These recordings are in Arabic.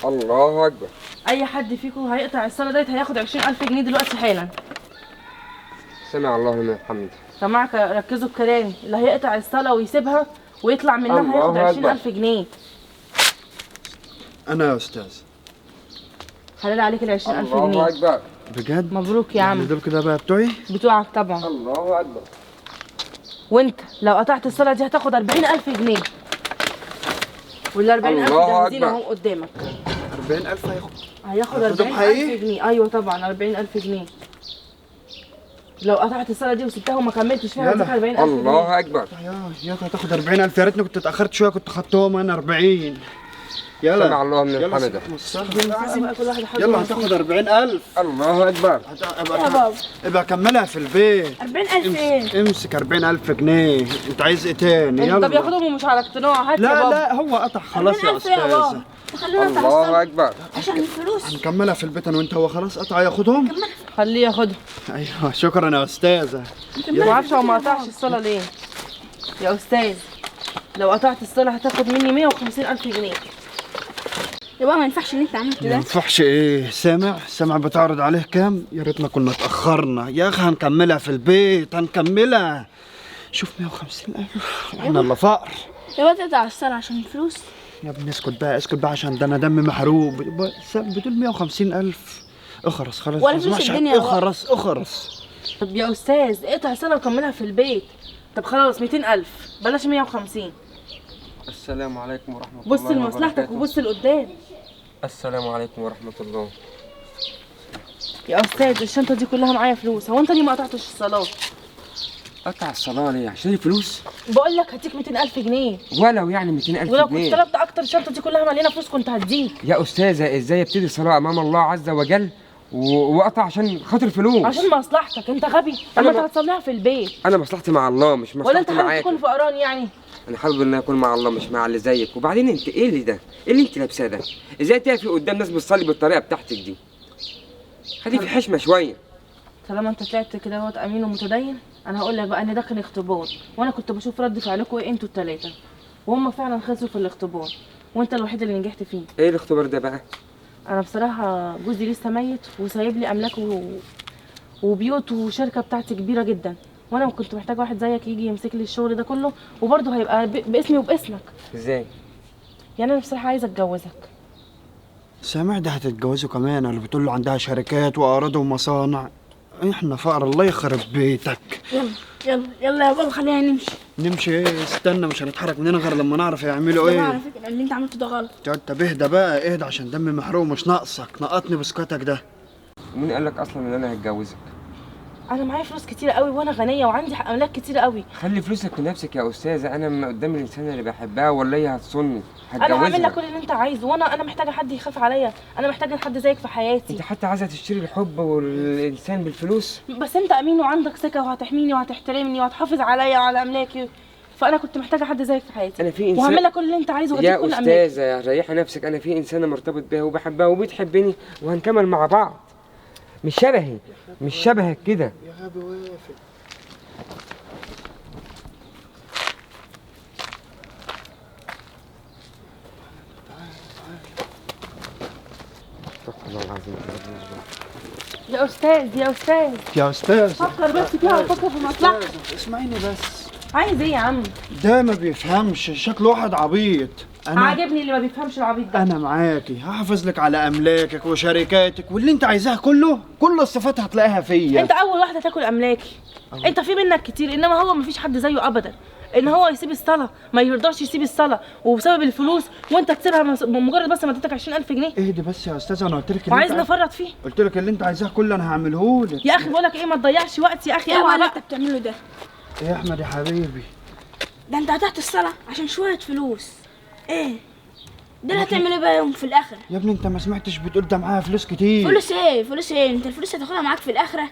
الله اكبر. اي حد فيكم هيقطع الصلاه ديت هياخد 20000 جنيه دلوقتي حالا. سمع الله لمن حمده. سمعك، ركزوا بكلامي. اللي هيقطع الصلاه ويسيبها ويطلع منها هياخد الله 20000 جنيه. انا يا استاذ. حلال عليك ال 20000 الله جنيه. اكبر. بجد؟ مبروك يا عم. دول كده بقى بتوعي؟ بتوعك طبعا. الله اكبر. وانت لو قطعت الصلاه دي هتاخد 40000 جنيه. وال 40000 الله جاهزين أكبر. اهو قدامك. 40000 هياخد؟ هياخد هاخدهم 40000 حقيقي؟ جنيه. ايوه طبعا 40000 جنيه. لو قطعت الصلاه دي وسبتها وما كملتش فيها يلا. هتاخد 40000 جنيه. الله اكبر. يا هتاخد 40000. يا ريتني كنت اتاخرت شويه كنت خدتهم انا 40. يلا سمع الله لمن يلا حمده. بقى كل واحد يحط يلا نصيب. هتاخد 40000. الله اكبر. يا بابا ابقى كملها في البيت. 40000 ايه؟ امسك 40000 جنيه. انت عايز ايه تاني؟ انت يلا. بياخدهم ومش على اقتناع. هات يا لا بابا. لا هو قطع خلاص يا 40000 يا استاذ. بابا. خلينا نقطع الله الصلاة اكبر. عشان الفلوس. هنكملها في البيت انا وانت. هو خلاص قطع ياخدهم؟ خليه ياخدهم. ايوه شكرا يا استاذه. ما اعرفش هو ما قطعش الصلاه ليه. يا استاذ لو قطعت الصلاه هتاخد مني 150000 جنيه. يا بابا ما ينفعش اللي انت عملته ما ده. ينفعش ايه؟ سامع بتعرض عليه كام؟ يا ريتنا كنا اتاخرنا يا اخي. هنكملها في البيت هنكملها. شوف 150000 احنا الا فقر. يا بابا تقطع الصلاة عشان الفلوس. يا ابني اسكت بقى عشان ده انا دمي محروق. بدول 150000. اخرس خلاص. ولا فلوس الدنيا يا بابا. اخرس. طب يا استاذ اقطع الصلاه وكملها في البيت. طب خلاص 200000 بلاش 150. السلام عليكم ورحمه الله بص لمصلحتك وبركاته. وبص لقدام. السلام عليكم ورحمه الله. يا استاذ الشنطه دي كلها معايا فلوس. هو انت ليه ما قطعتش الصلاه؟ قطع الصلاه ليه؟ عشان الفلوس؟ بقول لك هديك 200000 جنيه. ولو يعني 200000 ولو كنت جنيه. طلبت اكتر الشنطه دي كلها مليانه فلوس كنت هديك. يا استاذه ازاي ابتدي الصلاه امام الله عز وجل واقطع عشان خاطر فلوس؟ عشان مصلحتك. انت غبي. اما انت هتصليها في البيت. انا مصلحتي مع الله مش ولا انت مصلحتي حابب معاك. تكون فقران يعني؟ انا حابب ان اكون مع الله مش مع اللي زيك. وبعدين انت ايه اللي ده؟ ايه اللي انت لابساه ده؟ ازاي تقفي قدام ناس بتصلي بالطريقه بتاعتك دي؟ خلي في حشمه شويه. طالما انت طلعت كده اهوت امين ومتدين انا هقول لك بقى ان ده كان اختبار. وانا كنت بشوف رد فعلكم ايه انتوا الثلاثه. وهم فعلا خسروا في الاختبار. وانت الوحيد اللي نجحت فيه. ايه الاختبار ده بقى؟ انا بصراحه جوزي لسه ميت وسايب لي املاك وبيوت وشركه بتاعتي كبيره جدا. وانا كنت محتاجه واحد زيك يجي يمسك لي الشغل ده كله. وبرضه هيبقى باسمي وباسمك. ازاي؟ يعني انا بصراحه عايزه اتجوزك. سامع ده هتتجوزوا كمان؟ اللي بتقول له عندها شركات واراضي ومصانع. احنا فقر الله يخرب بيتك. يلا يا بابا خلينا نمشي. نمشي ايه؟ استنى مش هنتحرك مننا غير لما نعرف يعملوا يا بابا على ايه. فكرة اللي انت عملته ده غلط. انت بهدى بقى اهدى عشان دمي محروق مش ناقصك. نقطني بسكوتك ده. ومين قال لك اصلا ان انا هتجوزك؟ انا معايا فلوس كتير قوي وانا غنيه وعندي املاك كتير قوي. خلي فلوسك لنفسك يا استاذه. انا من قدام الانسان اللي بحبها ولا هي هتصني انا هعمل لك هتجوزها. كل اللي انت عايزه. وانا محتاجه حد يخاف عليا. انا محتاجه حد زيك في حياتي. انت حتى عايزه تشتري الحب والانسان بالفلوس؟ بس انت امين وعندك ثقه وهتحميني وهتحترمني وهتحافظ عليا وعلى املاكي. فانا كنت محتاجه حد زيك في حياتي. انا في انسان وهعمل لك كل اللي انت عايزه وهديك يا كل املاكي. استاذه ريحي نفسك. انا في انسانه مرتبط بيها وبحبها وبتحبني وهنكمل مع بعض. مش شبهي مش شبهك كده. يا غبي وافق. استغفر الله العظيم. يا استاذ يا استاذ يا استاذ فكر بس كده. فكر في مصلحتك. اسمعيني بس. عايز ايه يا عم؟ ده ما بيفهمش. شكله واحد عبيط. عاجبني اللي ما بيفهمش العبيط ده. انا معاكي هحافظ لك على املاكك وشركاتك واللي انت عايزاه كله. كل الصفات هتلاقيها فيا. انت اول واحده تاكل املاكي. انت في منك كتير انما هو مفيش حد زيه ابدا. ان هو يسيب الصلاه ما يرضاش يسيب الصلاه وبسبب الفلوس وانت تسيبها بمجرد بس ما اديتك 20000 جنيه. اهدي بس يا استاذ. انا قلت لك اللي وعايز انت نفرط فيه. قلت لك اللي انت عايزاه كله انا هعمله لك. يا اخي بقول لك ايه ما تضيعش وقت يا اخي. ايه اوعى اللي بقى. انت بتعمله ده؟ ايه يا احمد يا حبيبي؟ ده انت قطعت الصلاة عشان شوية فلوس. ايه؟ ده اللي هتعمل ايه بقى يوم في الاخرة؟ يا ابني انت ما سمعتش بتقول ده معايا فلوس كتير. فلوس ايه؟ فلوس ايه؟ انت الفلوس هتاخدها معاك في الاخرة؟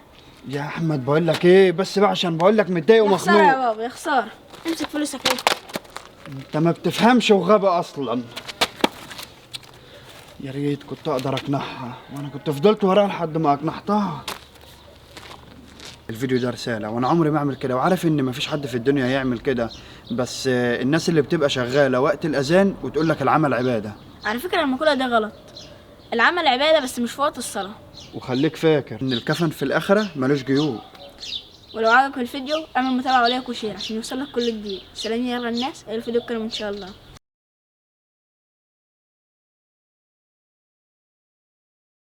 يا احمد بقول لك ايه بس بقى عشان بقول لك متضايق يا خسارة يا ومخنوق. بابا يا خسارة. امسك فلوسك ايه؟ انت ما بتفهمش وغبي اصلا. يا ريت كنت اقدر اقنعها وانا كنت فضلت وراها لحد ما اقنعتها. الفيديو ده رسالة وانا عمري ما اعمل كده وعارف ان مفيش حد في الدنيا يعمل كده. بس الناس اللي بتبقى شغالة وقت الاذان وتقول لك العمل عبادة على فكرة المقولة دي غلط. العمل عبادة بس مش في وقت الصلاة. وخليك فاكر ان الكفن في الاخره ملوش جيوب. ولو عجبك الفيديو اعمل متابعة ولايك وشير عشان يوصلك كل جديد. سلام يا الناس، الفيديو كله ان شاء الله.